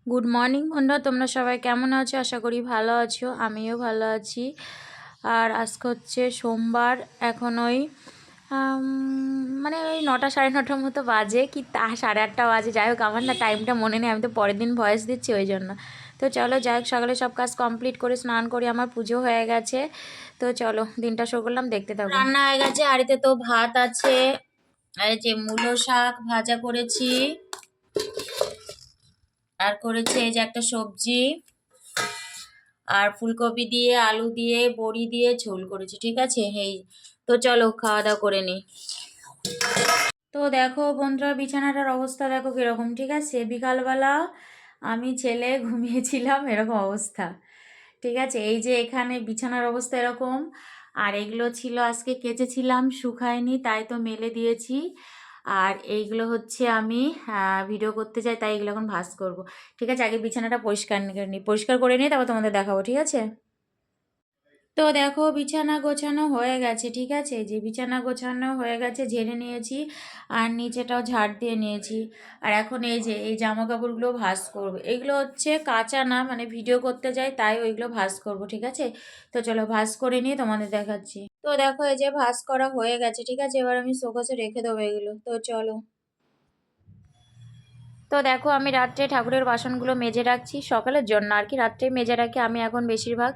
Good morning বন্ধুরা, তোমরা সবাই কেমন আছো? আশা করি ভালো আছো, আমিও ভালো আছি। আর আজকে হচ্ছে সোমবার, এখন ওই মানে ওই 9টা সাড়ে 9টার মতো বাজে কি সাড়ে 8টা বাজে, যাই হোক আমার না টাইমটা মনে নেই, আমি তো পরের দিন ভয়েস দিচ্ছি ওই জন্য। তো চলো যাই হোক, সকালে সব কাজ কমপ্লিট করে স্নান করে আমার পুজো হয়ে গেছে। তো চলো দিনটা শুরু করলাম, দেখতে থাকো। রান্না হয়ে গেছে, হাঁড়িতে তো ভাত আছে, আর এই যে মূলো শাক ভাজা করেছি, আর করেছে এই যে একটা সবজি, আর ফুলকপি দিয়ে আলু দিয়ে বড়ি দিয়ে ঝোল করেছি। ঠিক আছে, এই তো চলো খাওয়া দাওয়া করে নিই। তো দেখো বন্ধুরা, বিছানাটার অবস্থা দেখো কিরকম। ঠিক আছে, বিকালবেলা আমি ছেলে ঘুমিয়েছিলাম, এরকম অবস্থা। ঠিক আছে, এই যে এখানে বিছানার অবস্থা এরকম। আর এগুলো ছিল আজকে কেচেছিলাম, শুকায়নি, তাই তো মেলে দিয়েছি। আর এইগুলো হচ্ছে আমি ভিডিও করতে চাই, তাই এগুলো এখন ভাঁজ করব। ঠিক আছে, আগে বিছানাটা পরিষ্কার করে নিই, তারপর তোমাদের দেখাবো। ঠিক আছে, তো দেখো বিছানা গোছানো হয়ে গেছে। ঠিক আছে, যে বিছানা গোছানো হয়ে গেছে, ঝেড়ে নিয়েছি, আর নিচেটাও ঝাড় দিয়ে নিয়েছি। আর এখন এই যে এই জামা কাপড়গুলো ভাঁজ করবো। এগুলো হচ্ছে কাঁচা না, মানে ভিডিও করতে যাই তাই ওইগুলো ভাঁজ করব। ঠিক আছে, তো চলো ভাঁজ করে নিয়ে তোমাদের দেখাচ্ছি। তো দেখো এই যে ভাঁজ করা হয়ে গেছে। ঠিক আছে, এবার আমি শোকেসে রেখে দেবো এগুলো। তো চলো। তো দেখো আমি রাত্রে ঠাকুরের বাসনগুলো মেজে রাখছি, সকালের জন্য আর কি, রাত্রে মেজে রাখি আমি এখন বেশিরভাগ।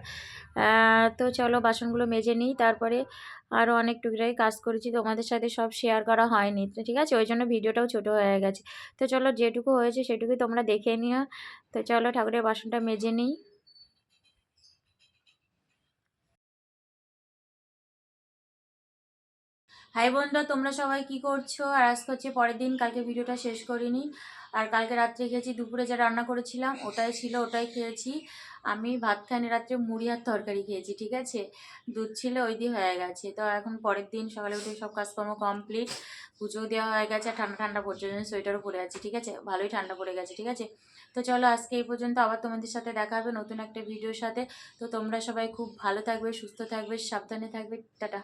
তো চলো বাসনগুলো মেজে নিই, তারপরে আরও অনেক টুকটাক কাজ করেছি, তোমাদের সাথে সব শেয়ার করা হয়নি। তো ঠিক আছে, ওই জন্য ভিডিওটাও ছোটো হয়ে গেছে। তো চলো যেটুকু হয়েছে সেটুকুই তোমরা দেখে নিও। তো চলো ঠাকুরের বাসনটা মেজে নিই। হাই বন্ধুরা, তোমরা সবাই কি করছো? আর আজকে হচ্ছে পরের দিন, কালকে ভিডিওটা শেষ করিনি। আর কালকে রাত্রে খেয়েছি, দুপুরে যা রান্না করেছিলাম ওটাই ছিল, ওটাই খেয়েছি। আমি ভাত খাইনি, রাত্রে মুড়ি আর তরকারি খেয়েছি। ঠিক আছে, দুধ ছিল, ওই দিয়ে হয়ে গেছে। তো এখন পরের দিন সকালে উঠে সব কাজকর্ম কমপ্লিট, পুজো দেওয়া হয়ে গেছে। ঠান্ডা ঠান্ডা পড়ছে, সোয়েটারও পরে আছে। ঠিক আছে, ভালোই ঠান্ডা পড়ে গেছে। ঠিক আছে, তো চলো আজকে এই পর্যন্ত, আবার তোমাদের সাথে দেখা হবে নতুন একটা ভিডিওর সাথে। তো তোমরা সবাই খুব ভালো থাকবে, সুস্থ থাকবে, সাবধানে থাকবে। টাটা।